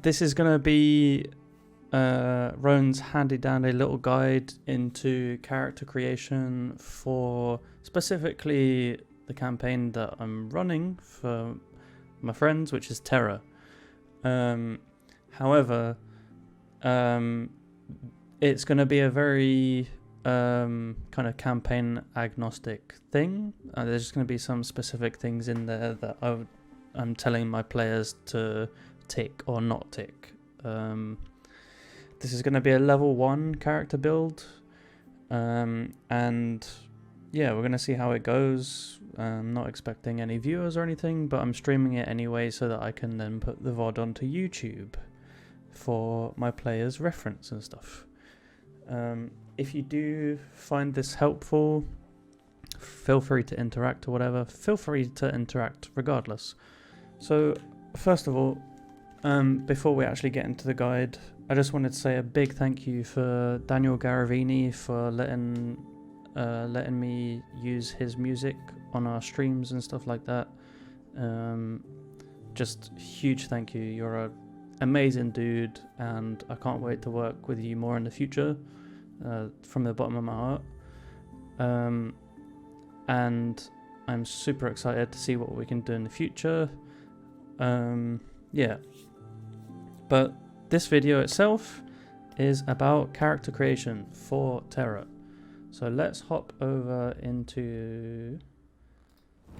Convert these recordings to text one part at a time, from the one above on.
this is going to be Rhone's handy dandy little guide into character creation for specifically the campaign that I'm running for my friends, which is Terra. However, it's going to be a very kind of campaign agnostic thing. There's just going to be some specific things in there that I'm telling my players to tick or not tick. This is going to be a level 1 character build, and yeah, we're going to see how it goes. I'm not expecting any viewers or anything, but I'm streaming it anyway so that I can then put the VOD onto YouTube for my players' reference and stuff. If you do find this helpful, feel free to interact or whatever. Feel free to interact regardless. So first of all, before we actually get into the guide, I just wanted to say a big thank you for Daniel Garavini for letting me use his music on our streams and stuff like that. Just huge thank you. You're an amazing dude, and I can't wait to work with you more in the future, from the bottom of my heart. And I'm super excited to see what we can do in the future. Yeah. But this video itself is about character creation for Terra. So let's hop over into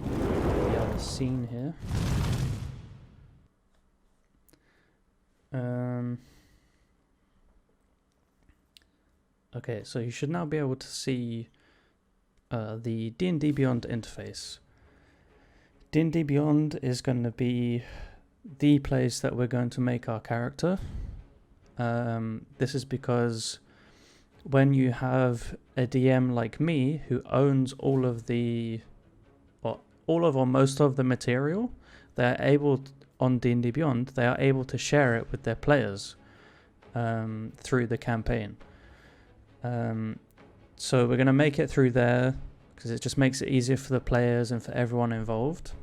the other scene here. Okay, so you should now be able to see the D&D Beyond interface. D&D Beyond is going to be the place that we're going to make our character. This is because when you have a DM like me who owns all of or most of the material, they're able on D&D Beyond, they are able to share it with their players through the campaign. So we're going to make it through there because it just makes it easier for the players and for everyone involved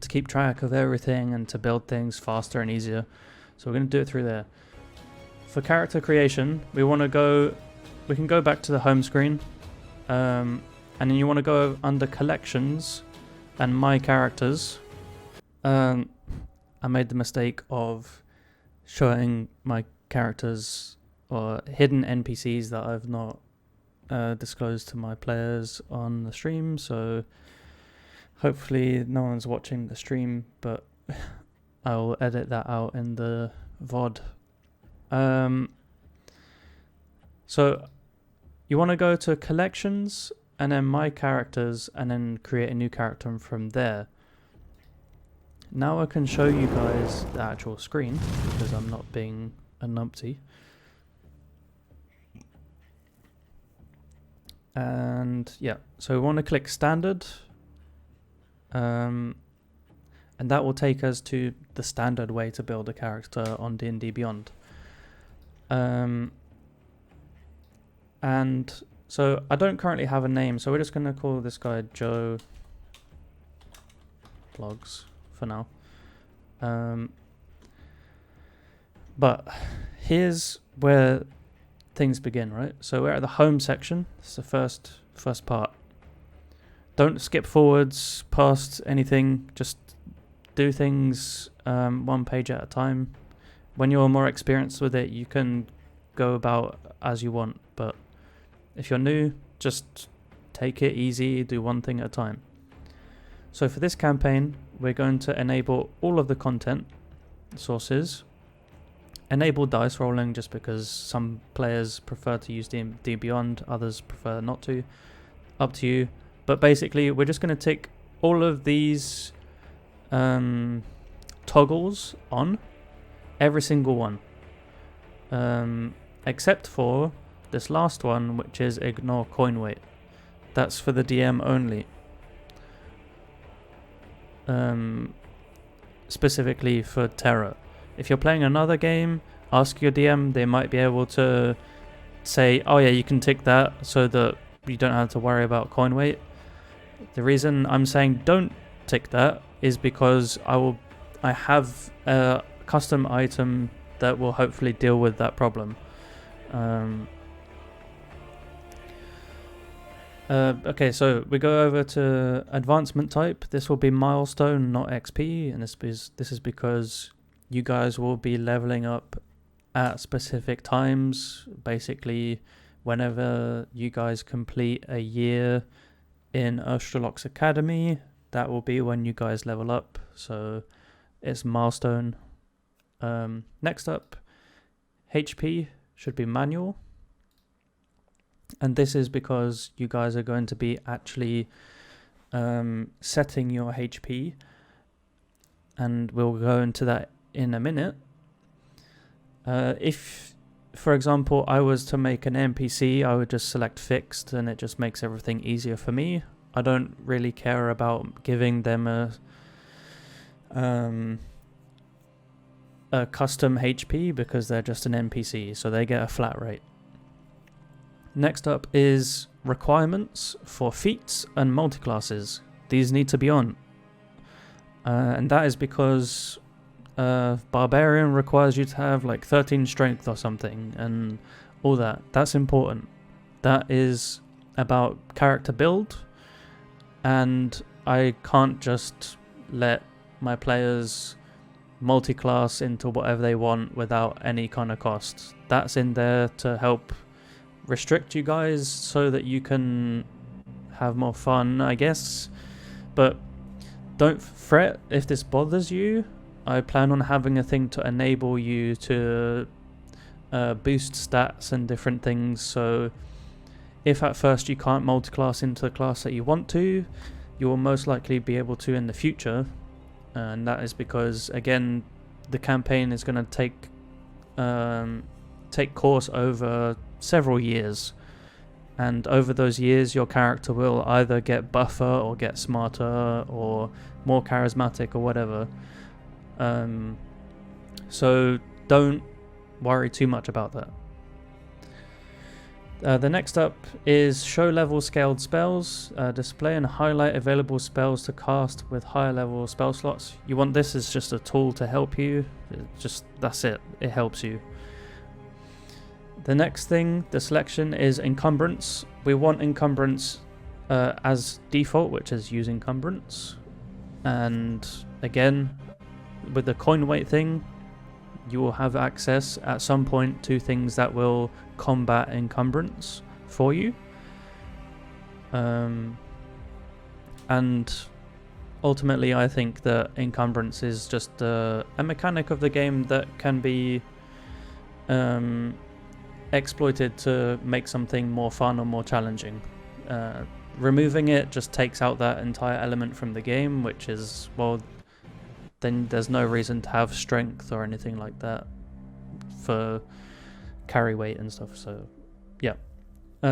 to keep track of everything and to build things faster and easier. So we're going to do it through there. For character creation, we can go back to the home screen, and then you want to go under collections and my characters. I made the mistake of showing my characters or hidden NPCs that I've not disclosed to my players on the stream, so hopefully no one's watching the stream, but I'll edit that out in the VOD. So you want to go to collections and then my characters and then create a new character from there. Now I can show you guys the actual screen because I'm not being a numpty. And yeah, so we want to click standard, and that will take us to the standard way to build a character on D&D Beyond. And so I don't currently have a name, so we're just going to call this guy Joe Vlogs for now. But here's where things begin, right? So we're at the home section. This is the first part. Don't skip forwards past anything. Just do things one page at a time. When you're more experienced with it, you can go about as you want. But if you're new, just take it easy. Do one thing at a time. So for this campaign, we're going to enable all of the content sources. Enable dice rolling just because some players prefer to use D&D Beyond, others prefer not to. Up to you. But basically, we're just going to tick all of these toggles on, every single one. Except for this last one, which is ignore coin weight. That's for the DM only. Specifically for Terra. If you're playing another game, ask your DM. They might be able to say, oh yeah, you can tick that so that you don't have to worry about coin weight. The reason I'm saying don't tick that is because I have a custom item that will hopefully deal with that problem. Okay, so we go over to advancement type. This will be milestone, not XP, and this is because you guys will be leveling up at specific times. Basically, whenever you guys complete a year in Ostrolok's Academy, that will be when you guys level up. So it's milestone. Next up, HP should be manual. And this is because you guys are going to be actually setting your HP. And we'll go into that in a minute. If, for example, I was to make an NPC, I would just select fixed and it just makes everything easier for me. I don't really care about giving them a custom HP because they're just an NPC, so they get a flat rate. Next up is requirements for feats and multiclasses. These need to be on. And that is because Barbarian requires you to have like 13 strength or something and all that. That's important. That is about character build, and I can't just let my players multi-class into whatever they want without any kind of cost. That's in there to help restrict you guys so that you can have more fun, I guess. But don't fret if this bothers you. I plan on having a thing to enable you to boost stats and different things, so if at first you can't multi-class into the class that you want to, you will most likely be able to in the future. And that is because, again, the campaign is going to take course over several years, and over those years your character will either get buffer or get smarter or more charismatic or whatever. So don't worry too much about that. The next up is show level scaled spells. Display and highlight available spells to cast with higher level spell slots. You want this as just a tool to help you. That's it. It helps you. The next thing, the selection, is encumbrance. We want encumbrance as default, which is use encumbrance. And again, with the coin weight thing, you will have access at some point to things that will combat encumbrance for you. And ultimately, I think that encumbrance is just a mechanic of the game that can be exploited to make something more fun or more challenging. Removing it just takes out that entire element from the game, which is, well, then there's no reason to have strength or anything like that for carry weight and stuff. So yeah,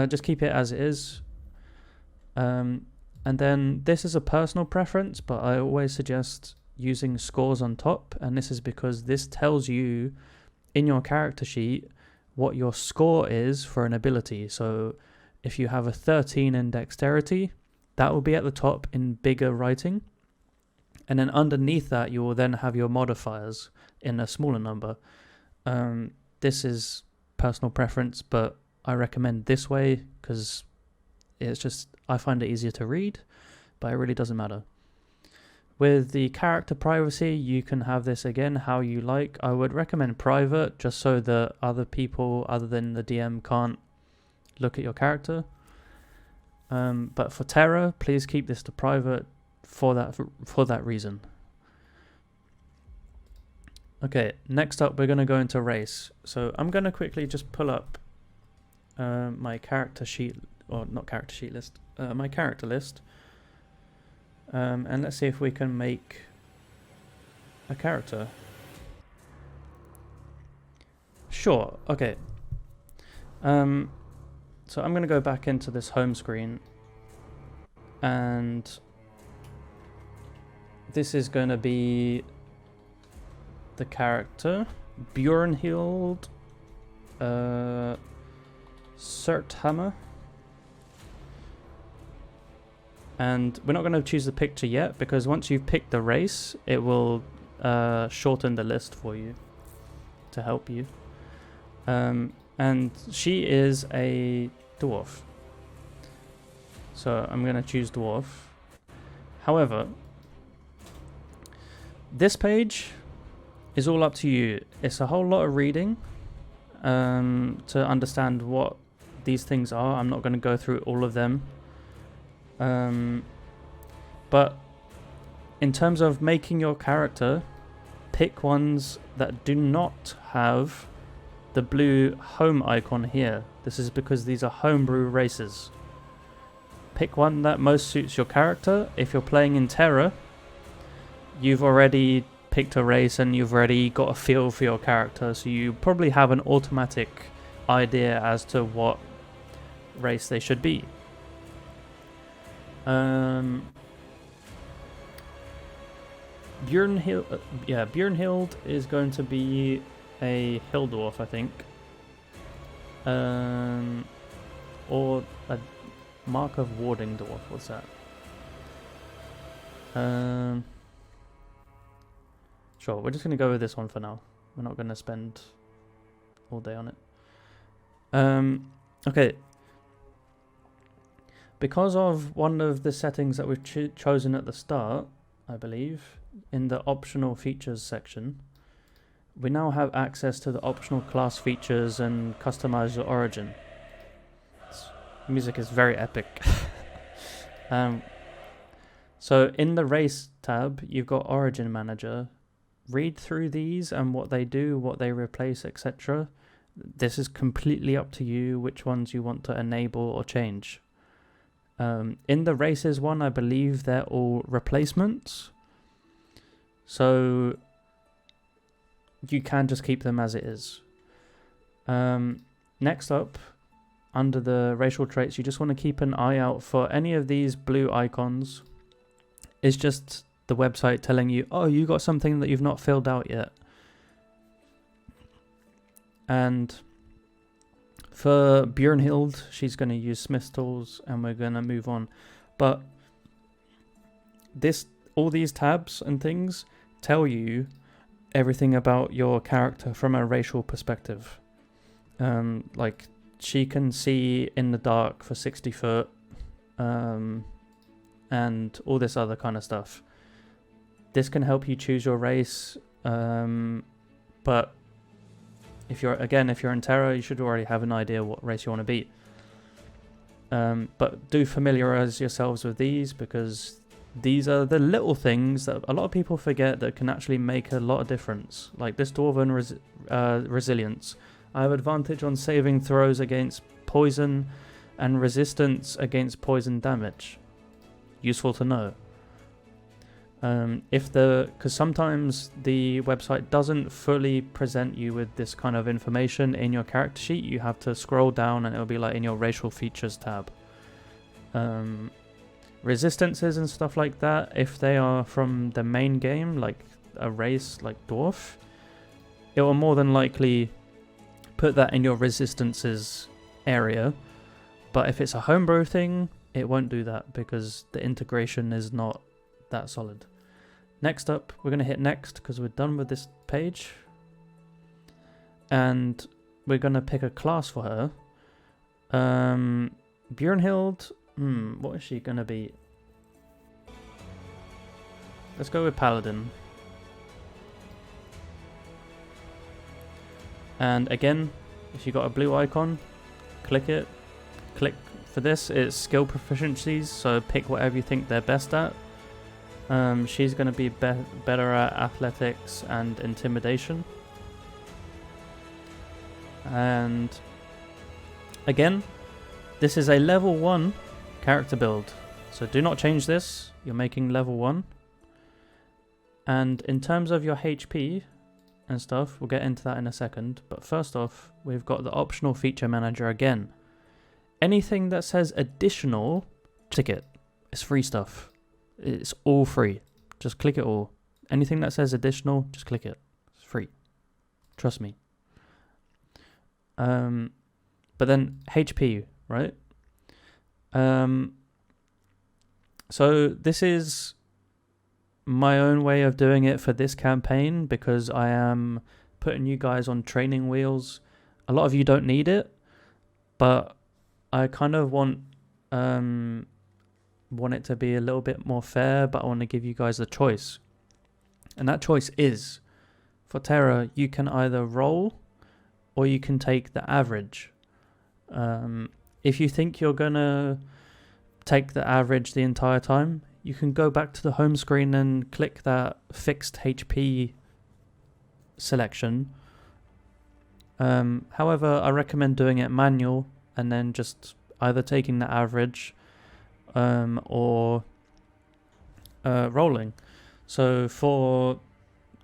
just keep it as it is. And then this is a personal preference, but I always suggest using scores on top, and this is because this tells you in your character sheet what your score is for an ability. So if you have a 13 in dexterity, that will be at the top in bigger writing. And then underneath that, you will then have your modifiers in a smaller number. This is personal preference, but I recommend this way because it's just, I find it easier to read, but it really doesn't matter. With the character privacy, you can have this again how you like. I would recommend private, just so that other people other than the DM can't look at your character. But for Terra, please keep this to private for that reason. Okay, next up we're going to go into race. So I'm going to quickly just pull up my character sheet, or not character sheet list, my character list. And let's see if we can make a character. Sure, okay. So I'm going to go back into this home screen, and this is going to be the character, Bjornhild Surthammer. And we're not going to choose the picture yet, because once you've picked the race, it will shorten the list for you to help you. And she is a dwarf. So I'm going to choose dwarf. However, this page is all up to you. It's a whole lot of reading to understand what these things are. I'm not going to go through all of them. But in terms of making your character, pick ones that do not have the blue home icon here. This is because these are homebrew races. Pick one that most suits your character. If you're playing in Terra, you've already picked a race and you've already got a feel for your character, so you probably have an automatic idea as to what race they should be. Björnhild is going to be a hill dwarf, I think. Or a mark of warding dwarf. What's that? Sure, we're just going to go with this one for now. We're not going to spend all day on it. Okay. Because of one of the settings that we've chosen at the start, I believe, in the optional features section, we now have access to the optional class features and customize your origin. Music is very epic. So in the race tab, you've got Origin Manager. Read through these and what they do, what they replace, etc. This is completely up to you which ones you want to enable or change. In the races one, I believe they're all replacements. So you can just keep them as it is. Next up, under the racial traits, you just want to keep an eye out for any of these blue icons. It's just the website telling you, oh, you got something that you've not filled out yet. And for Björnhild, she's going to use Smith's tools, and we're going to move on. But all these tabs and things tell you everything about your character from a racial perspective. Like, she can see in the dark for 60 foot, and all this other kind of stuff. This can help you choose your race, but if you're in Terra, you should already have an idea what race you want to be. But do familiarize yourselves with these, because these are the little things that a lot of people forget that can actually make a lot of difference. Like this Dwarven resilience. I have advantage on saving throws against poison and resistance against poison damage. Useful to know. Because sometimes the website doesn't fully present you with this kind of information in your character sheet. You have to scroll down and it'll be like in your racial features tab. Resistances and stuff like that, if they are from the main game, like a race like Dwarf, it will more than likely put that in your resistances area. But if it's a homebrew thing, it won't do that because the integration is not that solid. Next up, we're going to hit next because we're done with this page. And we're going to pick a class for her. Björnhild, what is she going to be? Let's go with Paladin. And again, if you got a blue icon, click it. Click for this, it's skill proficiencies, so pick whatever you think they're best at. She's going to be better at athletics and intimidation. And again, this is a level 1 character build, so do not change this. You're making level 1. And in terms of your HP and stuff, we'll get into that in a second. But first off, we've got the optional feature manager again. Anything that says additional, click it. It's free stuff. It's all free. Just click it all. Anything that says additional, just click it. It's free. Trust me. But then HP, right? So this is my own way of doing it for this campaign, because I am putting you guys on training wheels. A lot of you don't need it, but I kind of want it to be a little bit more fair, but I want to give you guys a choice. And that choice is, for Terra, you can either roll or you can take the average. If you think you're going to take the average the entire time, you can go back to the home screen and click that fixed HP selection. However, I recommend doing it manual and then just either taking the average or rolling. So for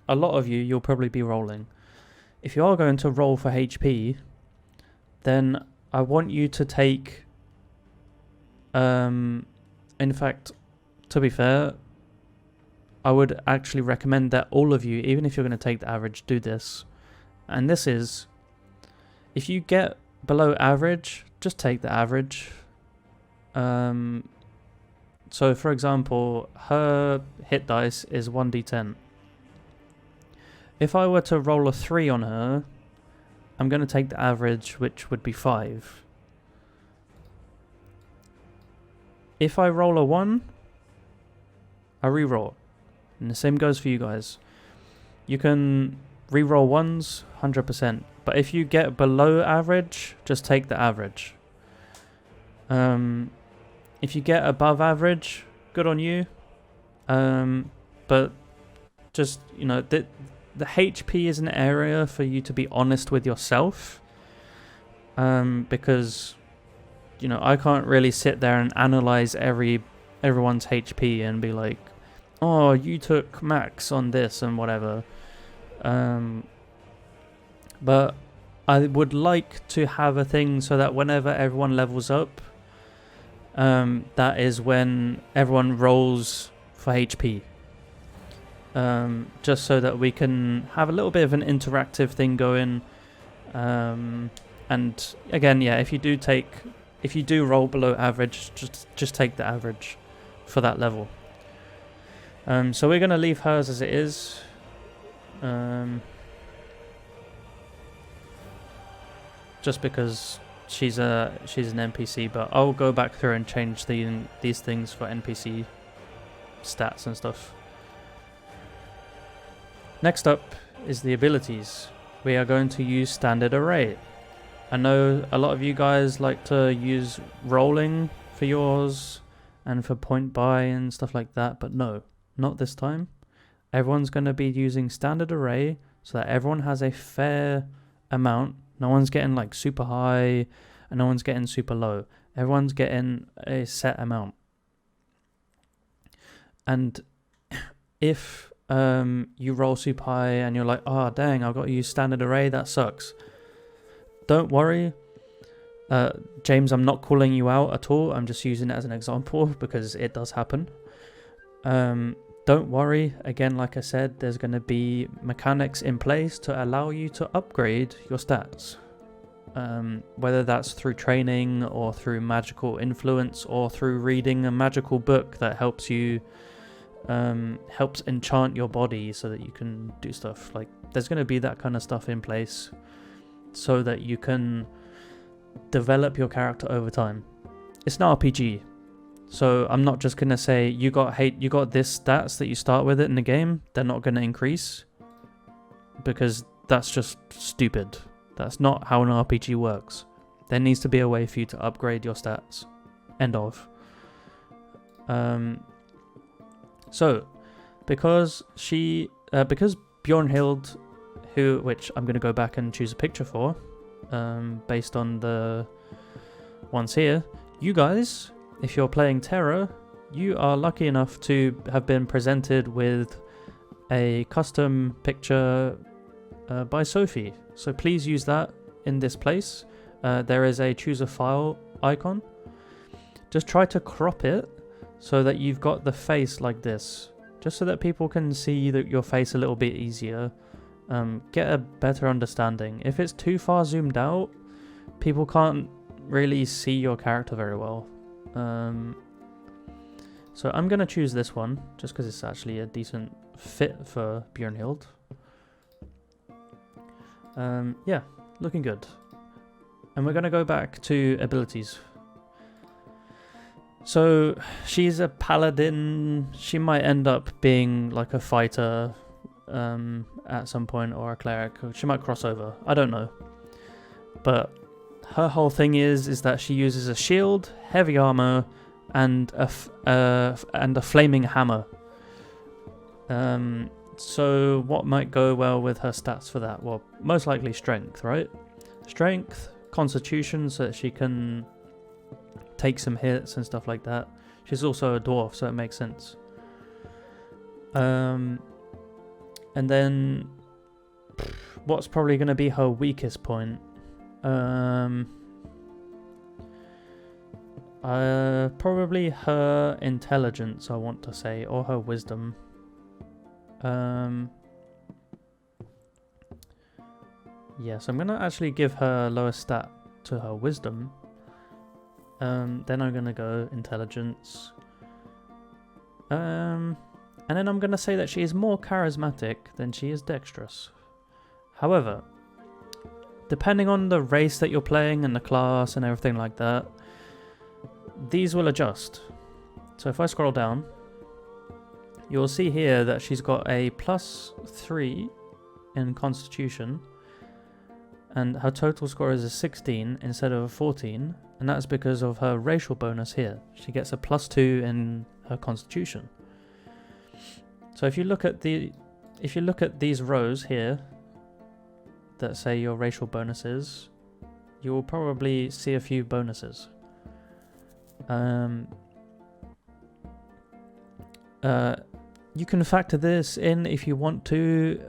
a lot of you, you'll probably be rolling. If you are going to roll for HP, then I want you to take... in fact, to be fair, I would actually recommend that all of you, even if you're going to take the average, do this. And this is, if you get below average, just take the average. So for example, her hit dice is 1d10. If I were to roll a 3 on her, I'm going to take the average, which would be 5. If I roll a 1, I re-roll. And the same goes for you guys. You can re-roll 1s 100%. But if you get below average, just take the average. If you get above average, good on you. But just, you know, the HP is an area for you to be honest with yourself. Because, you know, I can't really sit there and analyze everyone's HP and be like, oh, you took max on this and whatever. But I would like to have a thing so that whenever everyone levels up, that is when everyone rolls for HP. Just so that we can have a little bit of an interactive thing going. And again, yeah, if you do roll below average, just take the average for that level. So we're going to leave hers as it is. Just because she's an NPC, but I'll go back through and change these things for NPC stats and stuff. Next up is the abilities. We are going to use standard array. I know a lot of you guys like to use rolling for yours and for point buy and stuff like that, but no, not this time. Everyone's going to be using standard array so that everyone has a fair amount. No one's getting like super high and no one's getting super low. Everyone's getting a set amount. And if you roll super high and you're like, oh dang, I've got to use standard array, that sucks. Don't worry. James, I'm not calling you out at all. I'm just using it as an example because it does happen. Don't worry. Again, like I said, there's going to be mechanics in place to allow you to upgrade your stats. Whether that's through training or through magical influence or through reading a magical book that helps you helps enchant your body so that you can do stuff. Like, there's going to be that kind of stuff in place so that you can develop your character over time. It's an RPG, so I'm not just going to say you got this stats that you start with it in the game, they're not going to increase, because that's just stupid. That's not how an RPG works. There needs to be a way for you to upgrade your stats. End of. So, because Bjornhild, which I'm going to go back and choose a picture for, based on the ones here, you guys, if you're playing Terra, you are lucky enough to have been presented with a custom picture by Sophie. So please use that in this place. There is a choose a file icon. Just try to crop it so that you've got the face like this, just so that people can see your face a little bit easier. Get a better understanding. If it's too far zoomed out, people can't really see your character very well. So I'm going to choose this one, just because it's actually a decent fit for Bjornhild. Yeah, looking good. And we're going to go back to abilities. So she's a paladin. She might end up being like a fighter at some point, or a cleric. She might cross over. I don't know. But her whole thing is that she uses a shield, heavy armor, and a flaming hammer. So what might go well with her stats for that? Well, most likely strength, right? Strength, constitution, so that she can take some hits and stuff like that. She's also a dwarf, so it makes sense. And then what's probably going to be her weakest point? Probably her intelligence, I want to say, or her wisdom. Yes, I'm gonna actually give her lowest stat to her wisdom. Then I'm gonna go intelligence. And then I'm gonna say that she is more charismatic than she is dexterous. However, depending on the race that you're playing and the class and everything like that, these will adjust. So if I scroll down, you'll see here that she's got a +3 in Constitution, and her total score is a 16 instead of a 14, and that's because of her racial bonus here. She gets a +2 in her Constitution. So if you look at these rows here that say your racial bonuses, you will probably see a few bonuses. You can factor this in if you want to.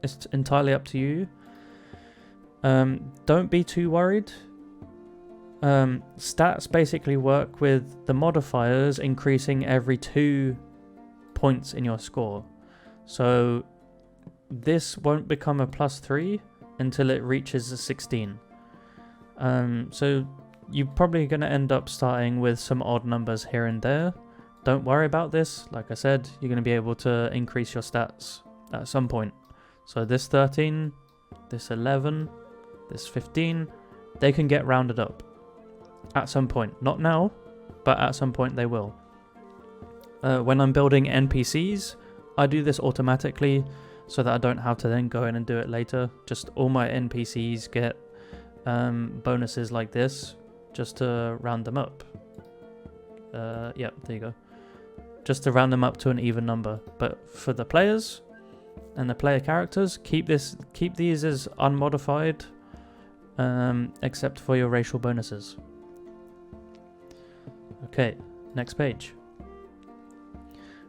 It's entirely up to you. Don't be too worried. Stats basically work with the modifiers increasing every 2 points in your score. So this won't become a +3 until it reaches a 16. So you're probably going to end up starting with some odd numbers here and there. Don't worry about this. Like I said, you're going to be able to increase your stats at some point. So this 13, this 11, this 15, they can get rounded up at some point. Not now, but at some point they will. When I'm building NPCs, I do this automatically so that I don't have to then go in and do it later. Just all my NPCs get bonuses like this just to round them up. Yeah, there you go. Just to round them up to an even number. But for the players and the player characters, keep these as unmodified, except for your racial bonuses. Okay, next page.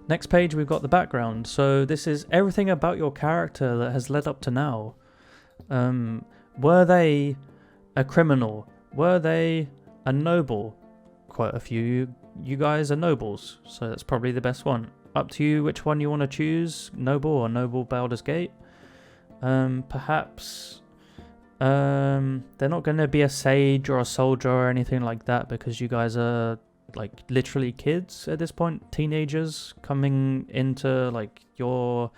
Next page, we've got the background. So this is everything about your character that has led up to now. Were they a criminal? Were they a noble? Quite a few you guys are nobles, so that's probably the best one. Up to you which one you want to choose, noble or noble Baldur's Gate. Perhaps they're not going to be a sage or a soldier or anything like that, because you guys are like literally kids at this point, teenagers coming into like your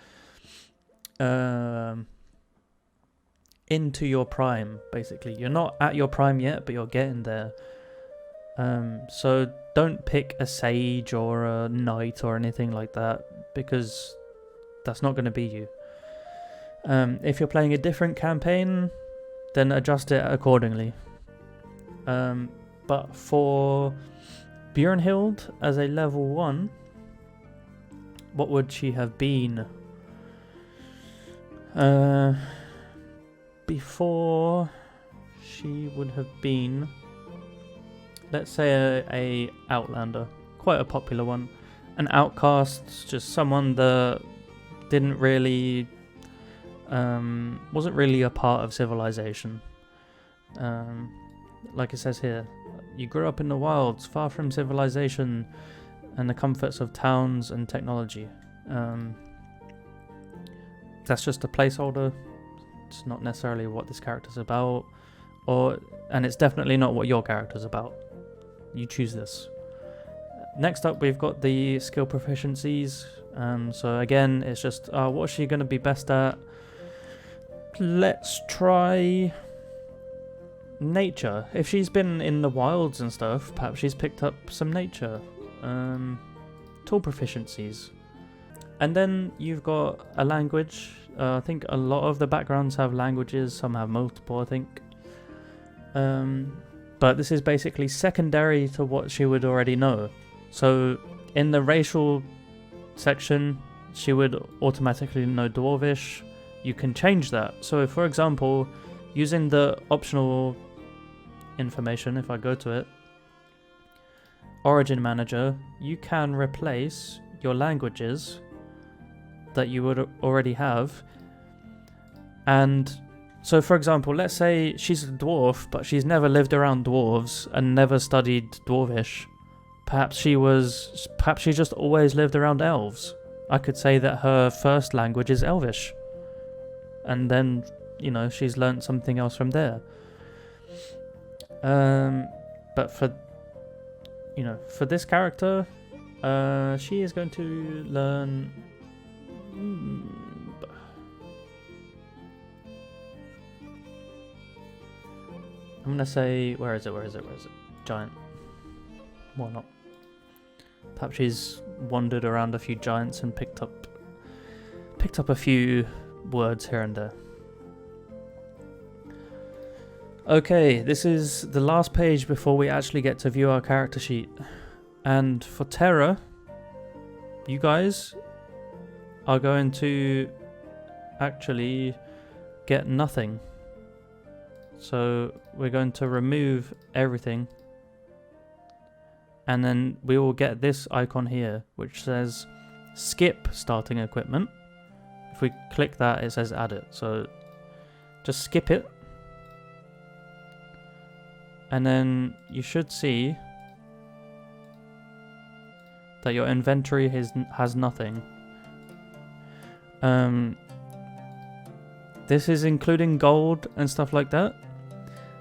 into your prime, basically. You're not at your prime yet, but you're getting there. So don't pick a sage or a knight or anything like that, because that's not going to be you. If you're playing a different campaign, then adjust it accordingly. But for Bjornhild as a level 1, what would she have been? Before, she would have been, let's say, a outlander, quite a popular one. An outcast, just someone that didn't really, wasn't really a part of civilization. Like it says here, you grew up in the wilds, far from civilization and the comforts of towns and technology. That's just a placeholder. It's not necessarily what this character's about, and it's definitely not what your character's about. You choose this. Next up, we've got the skill proficiencies. So again, it's just what's she going to be best at? Let's try nature. If she's been in the wilds and stuff, perhaps she's picked up some nature. Tool proficiencies. And then you've got a language. I think a lot of the backgrounds have languages, some have multiple, I think. But this is basically secondary to what she would already know. So in the racial section, she would automatically know Dwarvish. You can change that. So for example, using the optional information, if I go to it, Origin Manager, you can replace your languages that you would already have. And so for example, let's say she's a dwarf, but she's never lived around dwarves and never studied Dwarvish. Perhaps she just always lived around elves. I could say that her first language is Elvish. And then, you know, she's learnt something else from there. But for this character, she is going to learn... I'm going to say... Where is it? Giant. Why not? Perhaps she's wandered around a few giants and picked up a few words here and there. Okay, this is the last page before we actually get to view our character sheet. And for Terra, you guys are going to actually get nothing. So we're going to remove everything. And then we will get this icon here, which says skip starting equipment. If we click that, it says add it. So just skip it. And then you should see that your inventory has nothing. This is including gold and stuff like that,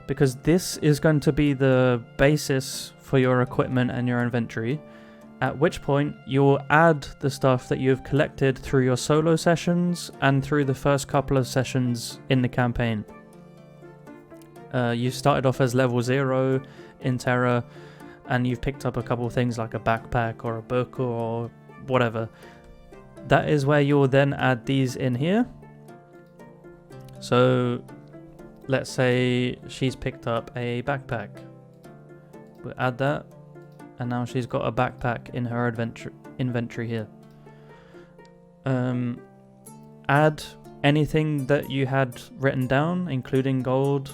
because this is going to be the basis for your equipment and your inventory, at which point you'll add the stuff that you've collected through your solo sessions and through the first couple of sessions in the campaign. You started off as level 0 in Terra, and you've picked up a couple of things like a backpack or a book or whatever. That is where you'll then add these in here. So let's say she's picked up a backpack. We'll add that, and now she's got a backpack in her inventory here. Add anything that you had written down, including gold.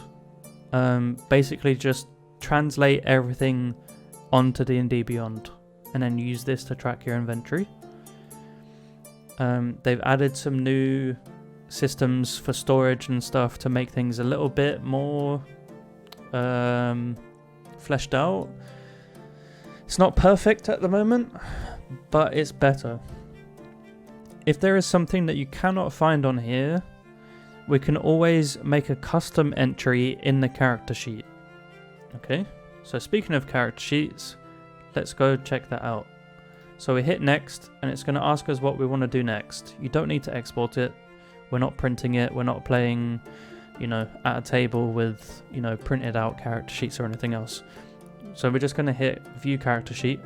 Basically just translate everything onto D&D Beyond, and then use this to track your inventory. They've added some new systems for storage and stuff to make things a little bit more fleshed out. It's not perfect at the moment, but it's better. If there is something that you cannot find on here, we can always make a custom entry in the character sheet. Okay, so speaking of character sheets, let's go check that out. So we hit next, and it's going to ask us what we want to do next. You don't need to export it. We're not printing it. We're not playing, at a table with, printed out character sheets or anything else. So we're just going to hit view character sheet.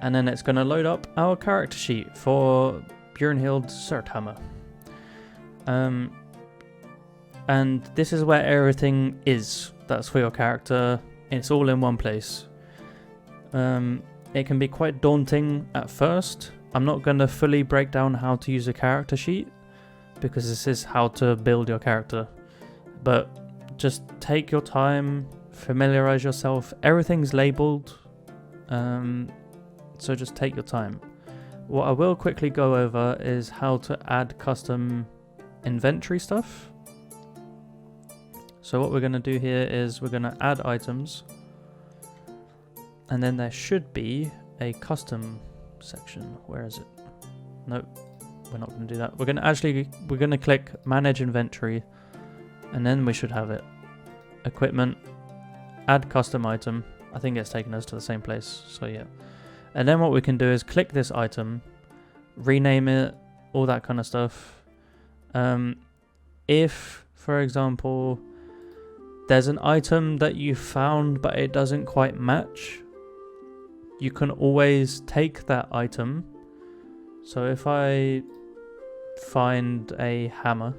And then it's going to load up our character sheet for Bjornhild Surthammer. And this is where everything is. That's for your character. It's all in one place. It can be quite daunting at first. I'm not going to fully break down how to use a character sheet, because this is how to build your character. But just take your time, familiarize yourself. Everything's labeled, so just take your time. What I will quickly go over is how to add custom inventory stuff. So what we're going to do here is we're going to add items, and then there should be a custom section. Where is it? Nope, we're not going to do that. We're going to click manage inventory, and then we should have it. Equipment, add custom item. I think it's taken us to the same place, so yeah. And then what we can do is click this item, rename it, all that kind of stuff. If, for example, there's an item that you found but it doesn't quite match, you can always take that item. So if I find a hammer,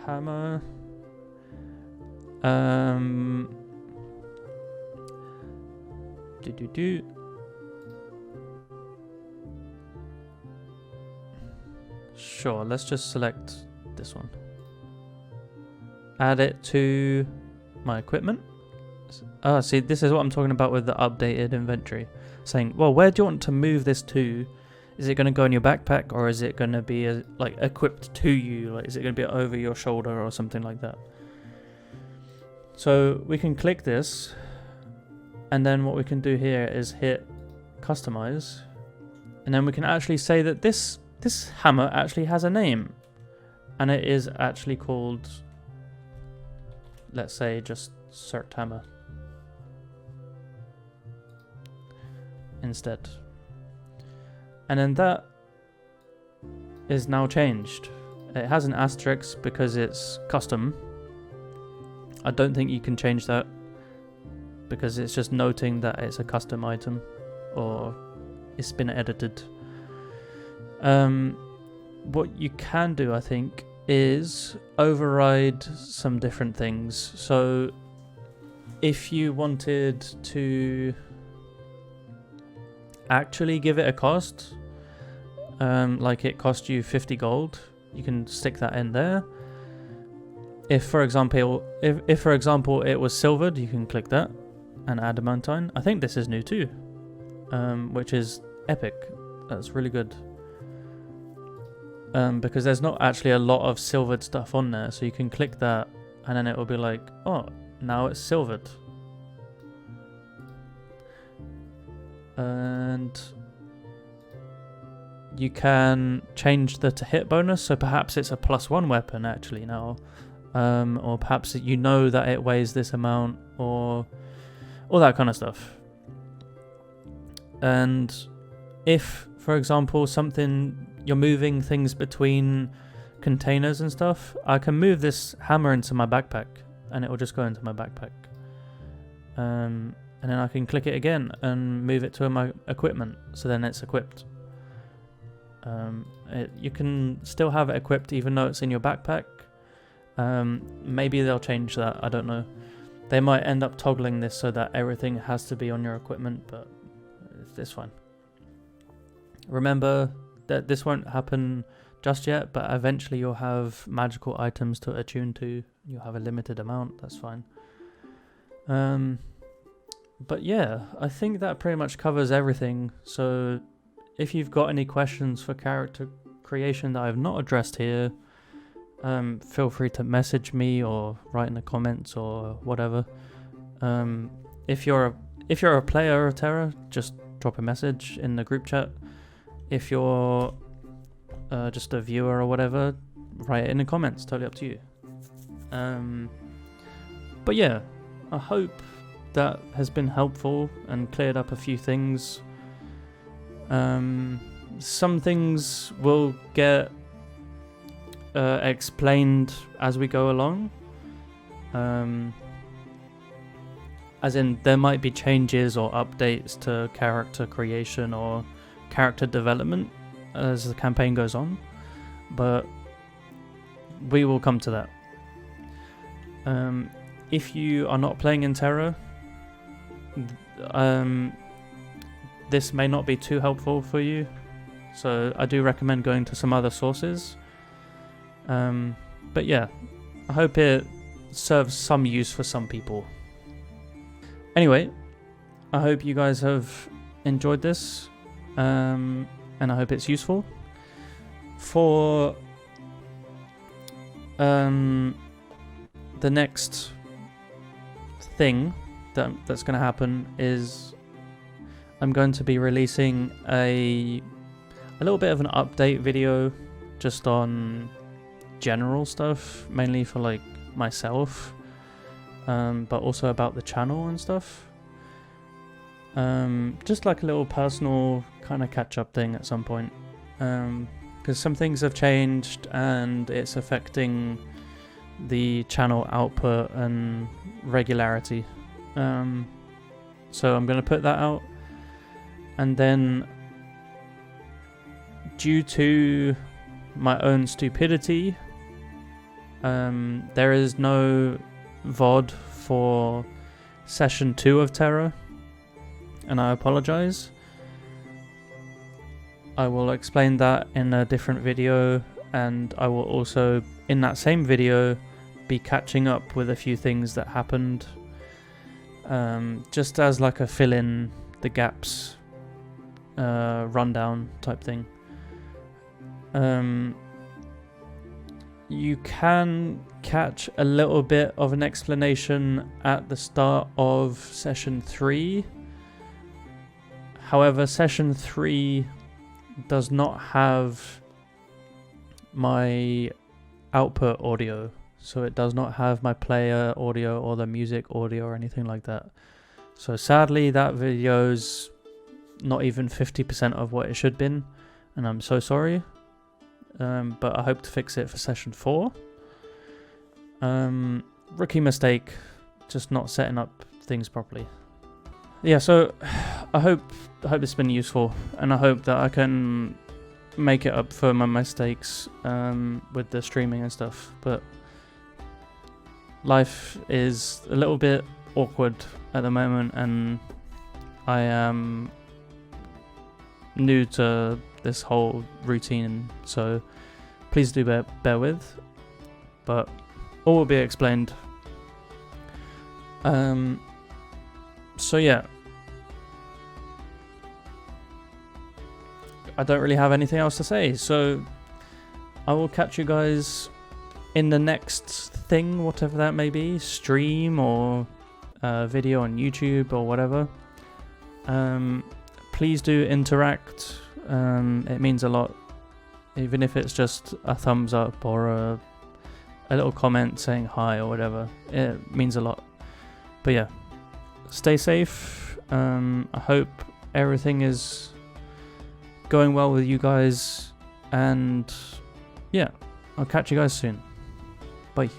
hammer, Sure, let's just select this one. Add it to my equipment. See, this is what I'm talking about with the updated inventory. Saying, well, where do you want to move this to? Is it going to go in your backpack, or is it going to be like equipped to you? Like, is it going to be over your shoulder or something like that? So we can click this, and then what we can do here is hit customize, and then we can actually say that this hammer actually has a name, and it is actually called, let's say, just Cert Hammer instead. And then that is now changed. It has an asterisk because it's custom. I don't think you can change that because it's just noting that it's a custom item or it's been edited. What you can do, I think, is override some different things. So if you wanted to actually give it a cost, like it cost you 50 gold, you can stick that in there. If for example it was silvered, you can click that and adamantine. I think this is new too, which is epic. That's really good. Because there's not actually a lot of silvered stuff on there, so you can click that and then it will be like, oh, now it's silvered. And you can change the to hit bonus, so perhaps it's a +1 weapon actually now, or perhaps you know that it weighs this amount, or all that kind of stuff. And if, for example, you're moving things between containers and stuff, I can move this hammer into my backpack and it will just go into my backpack. And then I can click it again and move it to my equipment, so then it's equipped. You can still have it equipped even though it's in your backpack. Maybe they'll change that, I don't know. They might end up toggling this so that everything has to be on your equipment, but it's fine. Remember that this won't happen just yet, but eventually you'll have magical items to attune to. You'll have a limited amount, that's fine. But yeah, I think that pretty much covers everything. So if you've got any questions for character creation that I've not addressed here, feel free to message me or write in the comments or whatever. If you're a player of Terra, just drop a message in the group chat. If you're just a viewer or whatever, write it in the comments, totally up to you. But yeah, I hope that has been helpful and cleared up a few things. Some things will get explained as we go along. As in, there might be changes or updates to character creation or character development as the campaign goes on, but we will come to that. If you are not playing in Terra, this may not be too helpful for you, so I do recommend going to some other sources. But yeah, I hope it serves some use for some people. Anyway, I hope you guys have enjoyed this, and I hope it's useful. For the next thing that's going to happen is I'm going to be releasing a little bit of an update video just on general stuff, mainly for like myself, but also about the channel and stuff. Just like a little personal kind of catch-up thing at some point, because some things have changed and it's affecting the channel output and regularity. So I'm going to put that out, and then due to my own stupidity, there is no VOD for session 2 of Terra, and I apologize. I will explain that in a different video, and I will also, in that same video, be catching up with a few things that happened, just as like a fill in the gaps rundown type thing. You can catch a little bit of an explanation at the start of session 3. However, session 3 does not have my output audio, so it does not have my player audio or the music audio or anything like that. So sadly, that video's not even 50% of what it should have been, and I'm so sorry. But I hope to fix it for session 4. Rookie mistake, just not setting up things properly. Yeah, so I hope it's been useful, and I hope that I can make it up for my mistakes with the streaming and stuff. But life is a little bit awkward at the moment, and I am new to this whole routine, so please do bear with, but all will be explained. So yeah, I don't really have anything else to say, so I will catch you guys in the next thing, whatever that may be, stream or video on YouTube or whatever. Please do interact. It means a lot, even if it's just a thumbs up or a little comment saying hi or whatever. It means a lot. But yeah, stay safe. I hope everything is going well with you guys, and yeah, I'll catch you guys soon. Bye.